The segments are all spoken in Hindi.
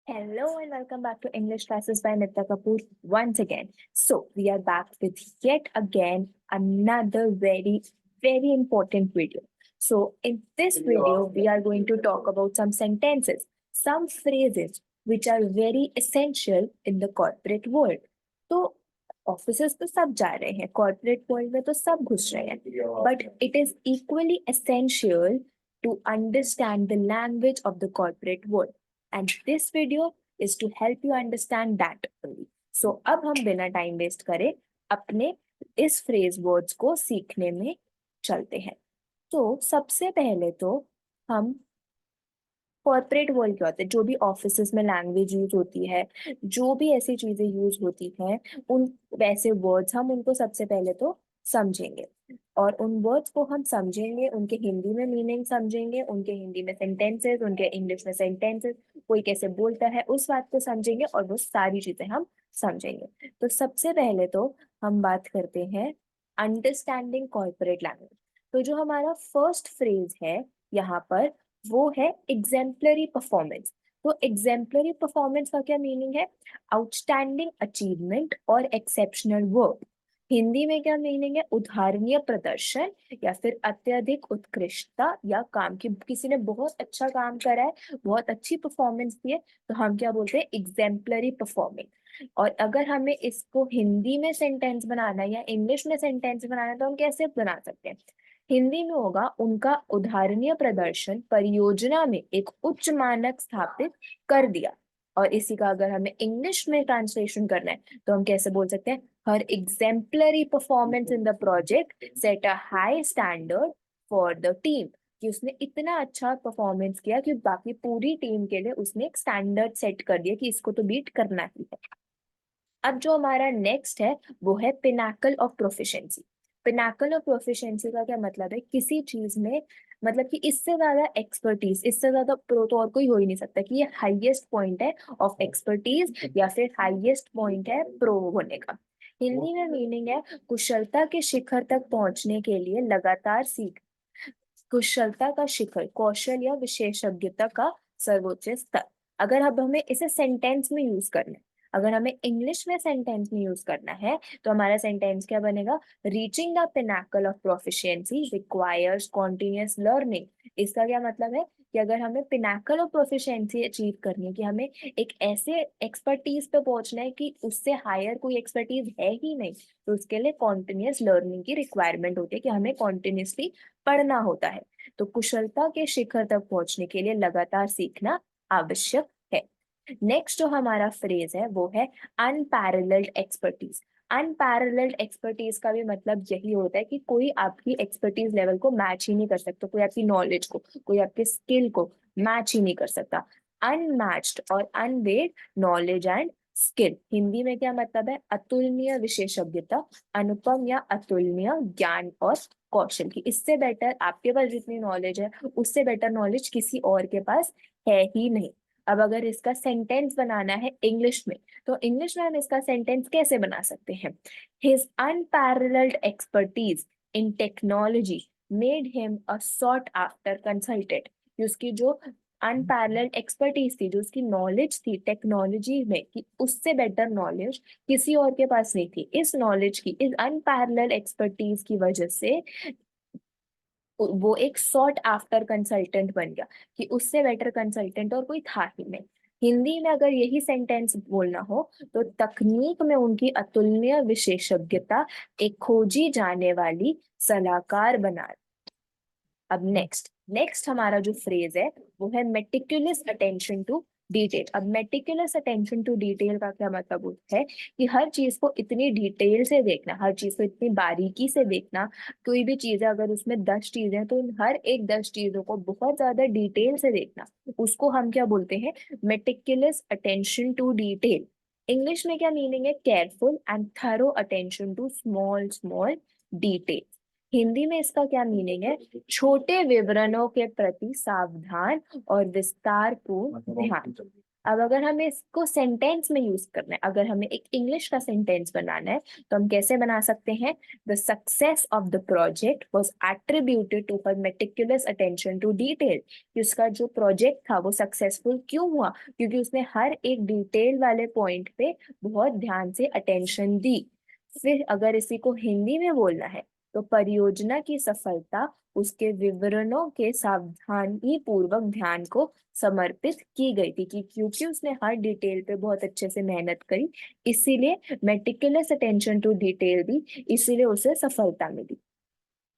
Hello and welcome back to English Classes by Nitya Kapoor once again. So, we are back with yet again another very important video. So, in this video, we are going to talk about some sentences, some phrases which are very essential in the corporate world. तो ऑफिसेस तो सब जा रहे हैं, कॉर्पोरेट वर्ल्ड में तो सब घुस रहे हैं, but it is equally essential to understand the language of the corporate world. And this video is to help you understand that only. So अब हम बिना टाइम वेस्ट करे अपने इस फ्रेज वर्ड्स को सीखने में चलते हैं। तो सबसे पहले तो हम कॉर्पोरेट वर्ल्ड क्या होता है, जो भी ऑफिसेस में लैंग्वेज यूज होती है, जो भी ऐसी चीजें यूज होती हैं, उन वैसे वर्ड्स हम उनको सबसे पहले तो समझेंगे। और उन वर्ड्स को हम समझेंगे, उनके हिंदी में मीनिंग समझेंगे, उनके हिंदी में सेंटेंसेस, उनके इंग्लिश में सेंटेंसेस, कोई कैसे बोलता है उस बात को समझेंगे, और वो सारी चीजें हम समझेंगे। तो सबसे पहले तो हम बात करते हैं अंडरस्टैंडिंग कॉर्पोरेट लैंग्वेज। तो जो हमारा फर्स्ट फ्रेज है यहाँ पर, वो है एग्जेम्पलरी परफॉर्मेंस। तो एग्जेम्पलरी परफॉर्मेंस का क्या मीनिंग है? आउटस्टैंडिंग अचीवमेंट और एक्सेप्शनल वर्क। हिंदी में क्या मीनिंग है? उदाहरणीय प्रदर्शन या फिर अत्यधिक उत्कृष्टता, या काम की किसी ने बहुत अच्छा काम करा है, बहुत अच्छी परफॉर्मेंस दी है, तो हम क्या बोलते हैं? Exemplary performance. और अगर हमें इसको हिंदी में सेंटेंस बनाना है या इंग्लिश में सेंटेंस बनाना है, तो हम कैसे बना सकते हैं? हिंदी में होगा उनका उदाहरणीय प्रदर्शन परियोजना में एक उच्च मानक स्थापित कर दिया। और इसी का अगर हमें इंग्लिश में ट्रांसलेशन करना है, तो हम कैसे बोल सकते हैं? Her exemplary performance in the project set a high standard for the team. कि उसने इतना अच्छा परफॉर्मेंस किया कि बाकी पूरी टीम के लिए उसने एक स्टैंडर्ड सेट कर दिया कि इसको तो बीट करना ही है। अब जो हमारा नेक्स्ट है वो है Pinnacle of proficiency. Pinnacle of proficiency का क्या मतलब है? किसी चीज में, मतलब कि इससे ज्यादा एक्सपर्टीज, इससे ज्यादा प्रो तो और कोई हो ही नहीं सकता, कि ये हाईएस्ट पॉइंट है ऑफ एक्सपर्टीज या फिर हाईएस्ट पॉइंट है प्रो होने का। हिंदी में मीनिंग है कुशलता के शिखर तक पहुंचने के लिए लगातार सीख। कुशलता का शिखर, कौशल या विशेषज्ञता का सर्वोच्च स्तर। अगर अब हमें इसे सेंटेंस में यूज करना है, अगर हमें इंग्लिश में सेंटेंस में यूज करना है, तो हमारा सेंटेंस क्या बनेगा? Reaching the Pinnacle of proficiency requires continuous learning. इसका क्या मतलब है? कि अगर हमें पिनाकल ऑफ प्रोफिशिएंसी अचीव करनी है, कि हमें एक ऐसे एक्सपर्टीज पे पहुंचना है कि उससे हायर कोई एक्सपर्टीज है ही नहीं, तो उसके लिए कॉन्टिन्यूअस लर्निंग की रिक्वायरमेंट होती है, कि हमें कॉन्टिन्यूसली पढ़ना होता है। तो कुशलता के शिखर तक पहुंचने के लिए लगातार सीखना आवश्यक है। नेक्स्ट जो हमारा फ्रेज है वो है अनपैरेलल्ड एक्सपर्टीज। अनपैरेलल्ड एक्सपर्टीज का भी मतलब यही होता है कि कोई आपकी एक्सपर्टीज लेवल को मैच ही नहीं कर सकता, कोई आपकी नॉलेज को, कोई आपके स्किल को मैच ही नहीं कर सकता। अनमैच्ड और unwed knowledge and skill. Hindi में क्या मतलब है? अतुलनीय विशेषज्ञता, अनुपम या अतुलनीय ज्ञान और कौशल की। इससे बेटर आपके पास जितनी नॉलेज है, उससे बेटर नॉलेज किसी और के पास है ही नहीं। अब अगर इसका सेंटेंस बनाना है इंग्लिश में, तो इंग्लिश में हम इसका सेंटेंस कैसे बना सकते हैं? His unparalleled expertise in technology made him a sought after consultant. उसकी जो अनपैरेलल्ड एक्सपर्टीज थी, जो उसकी नॉलेज थी टेक्नोलॉजी में, कि उससे बेटर नॉलेज किसी और के पास नहीं थी। इस नॉलेज की, इस अनपैरेलल्ड एक्सपर्टीज की वजह से वो एक सॉट आफ्टर कंसल्टेंट बन गया, कि उससे बेटर कंसल्टेंट और कोई था ही नहीं। हिंदी में अगर यही सेंटेंस बोलना हो, तो तकनीक में उनकी अतुलनीय विशेषज्ञता एक खोजी जाने वाली सलाहकार बना। अब नेक्स्ट नेक्स्ट हमारा जो फ्रेज है वो है मेटिकुलस अटेंशन टू डिटेल। अब मेटिकुलस अटेंशन टू डिटेल का क्या मतलब होता है? कि हर चीज को इतनी डिटेल से देखना, हर चीज को इतनी बारीकी से देखना। कोई भी चीज है, अगर उसमें 10 चीजें हैं, तो उन हर एक 10 चीजों को बहुत ज्यादा डिटेल से देखना, उसको हम क्या बोलते हैं? Meticulous attention to detail. English में क्या मीनिंग है? Careful and thorough attention to small small detail. Hindi में इसका क्या मीनिंग है? छोटे विवरणों के प्रति सावधान और विस्तार पूर्ण ध्यान। अब अगर हमें इसको सेंटेंस में यूज करना है, अगर हमें एक इंग्लिश का सेंटेंस बनाना है, तो हम कैसे बना सकते हैं? The success of the project was attributed to her meticulous attention to detail. कि उसका जो प्रोजेक्ट था वो सक्सेसफुल क्यों हुआ? क्योंकि उसने हर एक डिटेल वाले पॉइंट पे बहुत ध्यान से अटेंशन दी। फिर अगर इसी को हिंदी में बोलना है, तो परियोजना की सफलता उसके विवरणों के सावधानी पूर्वक ध्यान को समर्पित की गई थी, कि क्योंकि उसने हर डिटेल पे बहुत अच्छे से मेहनत करी, इसीलिए मेटिकुलस अटेंशन टू डिटेल दी, इसीलिए उसे सफलता मिली।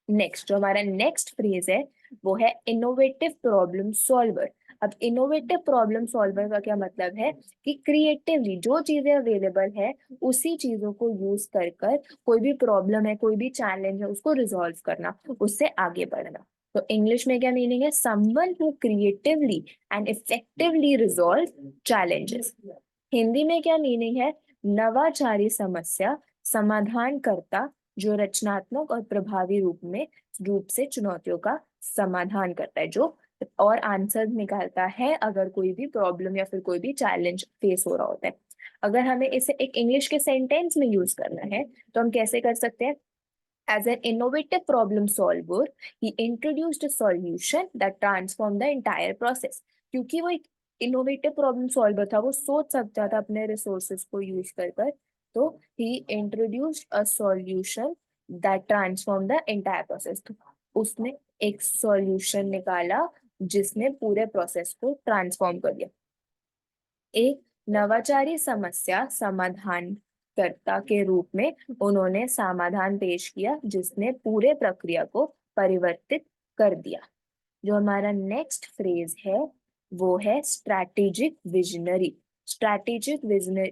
नेक्स्ट, जो हमारा नेक्स्ट फ्रेज है वो है इनोवेटिव प्रॉब्लम सॉल्वर। अब इनोवेटिव प्रॉब्लम सॉल्वर का क्या मतलब है? कि क्रिएटिवली जो चीजें अवेलेबल है उसी चीजों को यूज कर कर कोई भी प्रॉब्लम है, कोई भी चैलेंज है, उसको रिजॉल्व करना, उससे आगे बढ़ना। तो इंग्लिश में क्या मीनिंग है? Someone who creatively and effectively resolve challenges. Hindi में क्या मीनिंग है? नवाचारी समस्या समाधान करता जो रचनात्मक और प्रभावी रूप से चुनौतियों का समाधान करता है, जो और आंसर निकालता है अगर कोई भी प्रॉब्लम या फिर कोई भी चैलेंज फेस हो रहा होता है। अगर हमें इसे एक इंग्लिश के सेंटेंस में यूज करना है, तो हम कैसे कर सकते हैं? As an innovative problem solver, he introduced a solution that transformed the entire process. क्योंकि वो एक इनोवेटिव प्रॉब्लम सॉल्वर था, वो सोच सकता था अपने रिसोर्सेज को यूज कर कर, तो he introduced a solution that transformed the entire process. तो उसने एक सॉल्यूशन निकाला जिसने पूरे प्रोसेस को ट्रांसफॉर्म कर दिया। एक नवाचारी समस्या समाधानकर्ता के रूप में उन्होंने समाधान पेश किया जिसने पूरे प्रक्रिया को परिवर्तित कर दिया। जो हमारा नेक्स्ट फ्रेज है वो है स्ट्रैटेजिक विजनरी। स्ट्रैटेजिक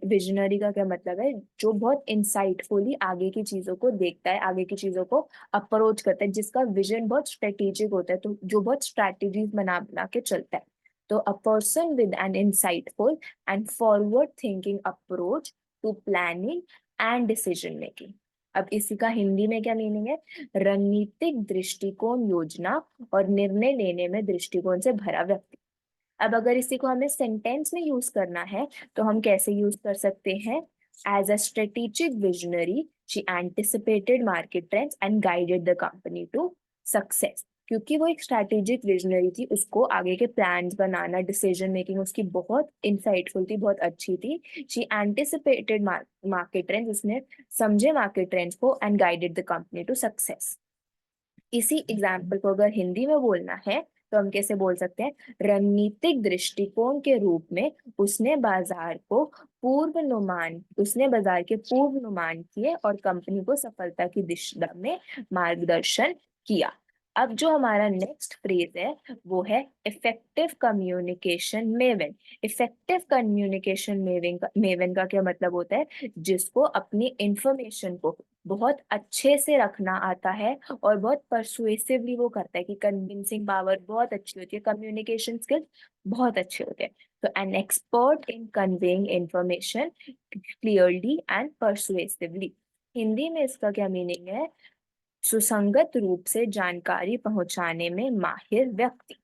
विजनरी का क्या मतलब है? जो बहुत इंसाइटफुली आगे की चीजों को देखता है, आगे की चीजों को अप्रोच करता है, जिसका विजन बहुत स्ट्रेटेजिक होता है, तो जो बहुत स्ट्रैटेजीज बना बना के चलता है। तो a person with an insightful and forward thinking approach to planning and decision making. अब इसी का हिंदी में क्या मीनिंग है? रणनीतिक दृष्टिकोण, योजना और निर्णय लेने में दृष्टिकोण से भरा व्यक्ति। अब अगर इसी को हमें सेंटेंस में यूज करना है, तो हम कैसे यूज कर सकते हैं? As a strategic visionary she anticipated market trends and guided the company to success. क्योंकि वो एक स्ट्रैटेजिक विजनरी थी, उसको आगे के प्लान्स बनाना, डिसीजन मेकिंग उसकी बहुत इंसाइटफुल थी, बहुत अच्छी थी। शी एंटिसिपेटेड मार्केट ट्रेंड्स, उसने समझे मार्केट ट्रेंड्स को, and guided the company to success. इसी एग्जाम्पल को अगर हिंदी में बोलना है, तो हम कैसे बोल सकते हैं? रणनीतिक दृष्टिकोण के रूप में उसने बाजार के पूर्वानुमान किए और कंपनी को सफलता की दिशा में मार्गदर्शन किया। अब जो हमारा नेक्स्ट फ्रेज है वो है effective communication maven. Effective communication maven का क्या मतलब होता है? जिसको अपनी इंफॉर्मेशन को बहुत अच्छे से रखना आता है और बहुत परसुएसिवली वो करता है, कि कन्विंसिंग पावर बहुत अच्छी होती है, कम्युनिकेशन स्किल्स बहुत अच्छे होते हैं। तो an expert in conveying information clearly and persuasively. Hindi में इसका क्या मीनिंग है? सुसंगत रूप से जानकारी पहुंचाने में माहिर व्यक्ति।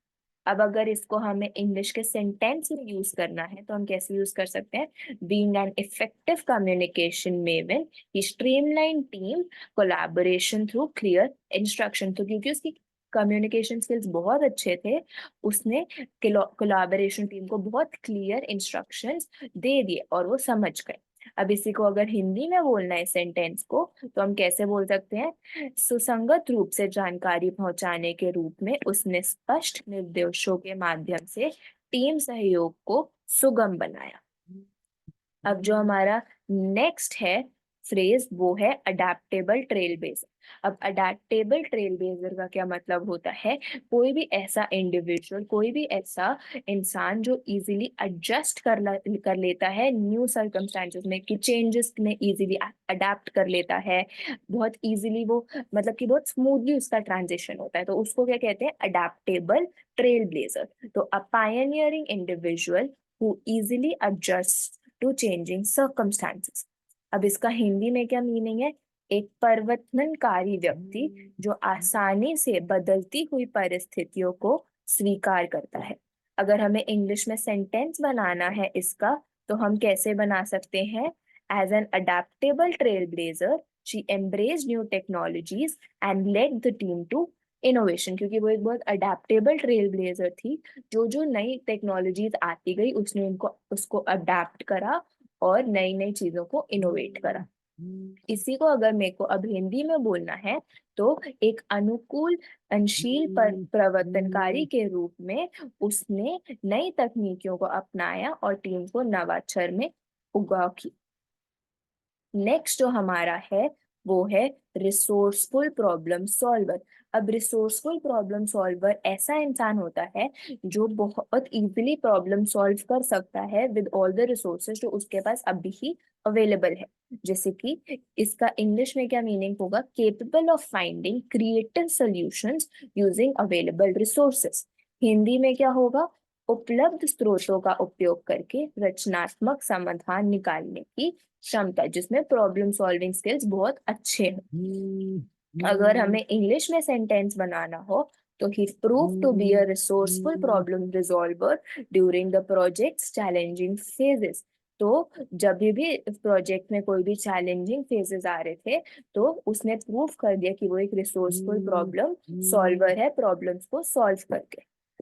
अब अगर इसको हमें इंग्लिश के सेंटेंस में यूज करना है, तो हम कैसे यूज कर सकते हैं? Being an effective communication maven he streamline team collaboration through clear instruction. तो क्योंकि उसकी कम्युनिकेशन स्किल्स बहुत अच्छे थे, उसने कोलैबोरेशन टीम को बहुत क्लियर इंस्ट्रक्शंस दे दिए और वो समझ गए। अब इसी को अगर हिंदी में बोलना है सेंटेंस को, तो हम कैसे बोल सकते हैं? सुसंगत रूप से जानकारी पहुंचाने के रूप में उसने स्पष्ट निर्देशों के माध्यम से टीम सहयोग को सुगम बनाया। अब जो हमारा नेक्स्ट है फ्रेज वो है अडेप्टेबल ट्रेल ब्लेजर। अब अडेप्टेबल ट्रेल ब्लेजर का क्या मतलब होता है? कोई भी ऐसा इंडिविजुअल, कोई भी ऐसा इंसान जो इजीली एडजस्ट कर लेता है न्यू सर्कमस्टेंसेस में, कि चेंजेस में इजीली अडेप्ट कर लेता है, बहुत इजीली वो, मतलब कि बहुत स्मूथली उसका ट्रांजिशन होता है, तो उसको क्या कहते हैं? Adaptable trail blazer. तो a pioneering individual who easily adjust to changing circumstances. अब इसका हिंदी में क्या मीनिंग है? एक परिवर्तनकारी व्यक्ति जो आसानी से बदलती हुई परिस्थितियों को स्वीकार करता है। अगर हमें इंग्लिश में सेंटेंस बनाना है इसका, तो हम कैसे बना सकते हैं? As an adaptable trail blazer she embraced new technologies and led the team to innovation. क्योंकि वो एक बहुत अडेप्टेबल ट्रेल ब्लेजर थी, जो जो नई टेक्नोलॉजीज आती गई उसने उनको उसको अडेप्ट करा और नई नई चीजों को इनोवेट करा। इसी को अगर मेरे को अब हिंदी में बोलना है, तो एक अनुकूल अनशील पर प्रवर्तनकारी के रूप में उसने नई तकनीकियों को अपनाया और टीम को नवाचार में उगा की। नेक्स्ट जो हमारा है वो है रिसोर्सफुल प्रॉब्लम सॉल्वर। अब रिसोर्सफुल प्रॉब्लम सॉल्वर ऐसा इंसान होता है जो बहुत इजीली प्रॉब्लम सॉल्व कर सकता है विद ऑल द रिसोर्सेज जो उसके पास अभी ही अवेलेबल है। जैसे कि इसका इंग्लिश में क्या मीनिंग होगा? Capable of finding creative solutions using available resources. Hindi में क्या होगा? उपलब्ध स्रोतों का उपयोग करके रचनात्मक समाधान निकालने की क्षमता, जिसमें प्रॉब्लम सॉल्विंग स्किल्स बहुत अच्छे हैं। अगर हमें इंग्लिश में सेंटेंस बनाना हो, तो he prove to be a resourceful problem resolver during the projects challenging phases. तो जब भी प्रोजेक्ट में कोई भी चैलेंजिंग फेजेस आ रहे थे, तो उसने प्रूव कर दिया कि वो एक रिसोर्सफुल प्रॉब्लम सॉल्वर है, प्रॉब्लम्स को सॉल्व करके।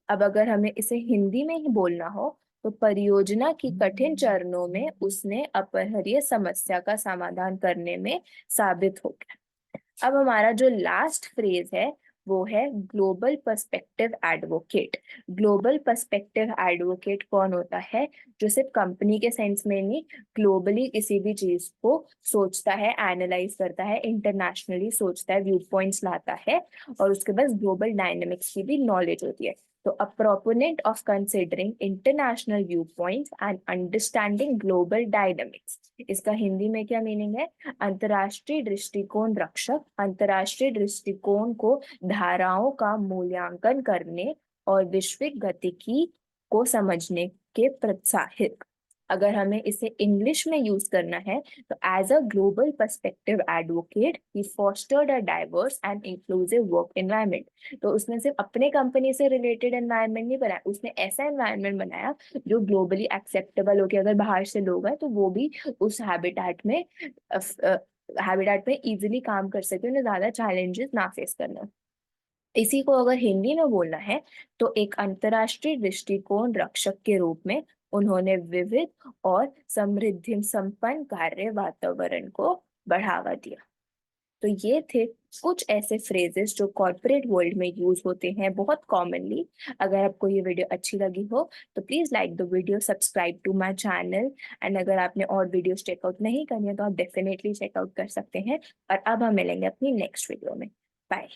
अब अगर हमें इसे हिंदी में ही बोलना हो, तो परियोजना की कठिन चरणों में उसने अपरिहार्य समस्या का समाधान करने में साबित हो गया। अब हमारा जो लास्ट फ्रेज है वो है global perspective advocate. Global perspective advocate कौन होता है? जो सिर्फ कंपनी के सेंस में नहीं, ग्लोबली किसी भी चीज को सोचता है, एनालाइज करता है, इंटरनेशनली सोचता है, व्यू पॉइंट्स लाता है और उसके पास ग्लोबल डायनेमिक्स की भी नॉलेज होती है। तो a proponent of considering international viewpoints and understanding global dynamics। इसका हिंदी में क्या मीनिंग है? अंतर्राष्ट्रीय दृष्टिकोण रक्षक, अंतर्राष्ट्रीय दृष्टिकोण को धाराओं का मूल्यांकन करने और वैश्विक गतिकी को समझने के प्रोत्साहित। अगर हमें इसे इंग्लिश में यूज करना है, तो as a global perspective advocate he fostered a diverse and inclusive work environment. तो उसने सिर्फ अपने कंपनी से रिलेटेड एनवायरनमेंट नहीं बनाया, उसने ऐसा एनवायरनमेंट बनाया जो ग्लोबली एक्सेप्टेबल हो कि अगर बाहर से लोग हैं तो वो भी उस हैबिटेट में इजीली काम कर सके, उन्हें ज्यादा चैलेंजेस ना फेस करना। इसी को अगर हिंदी में बोलना है, तो एक अंतर्राष्ट्रीय दृष्टिकोण रक्षक के रूप में उन्होंने विविध और समृद्धि संपन्न कार्य वातावरण को बढ़ावा दिया। तो ये थे कुछ ऐसे फ्रेजेस जो कॉर्पोरेट वर्ल्ड में यूज होते हैं बहुत कॉमनली। अगर आपको ये वीडियो अच्छी लगी हो, तो please like the video, subscribe to my channel and अगर आपने और वीडियोस चेकआउट नहीं करनी है तो आप डेफिनेटली चेकआउट कर सकते हैं। और अब हम मिलेंगे अपनी नेक्स्ट वीडियो में। बाय।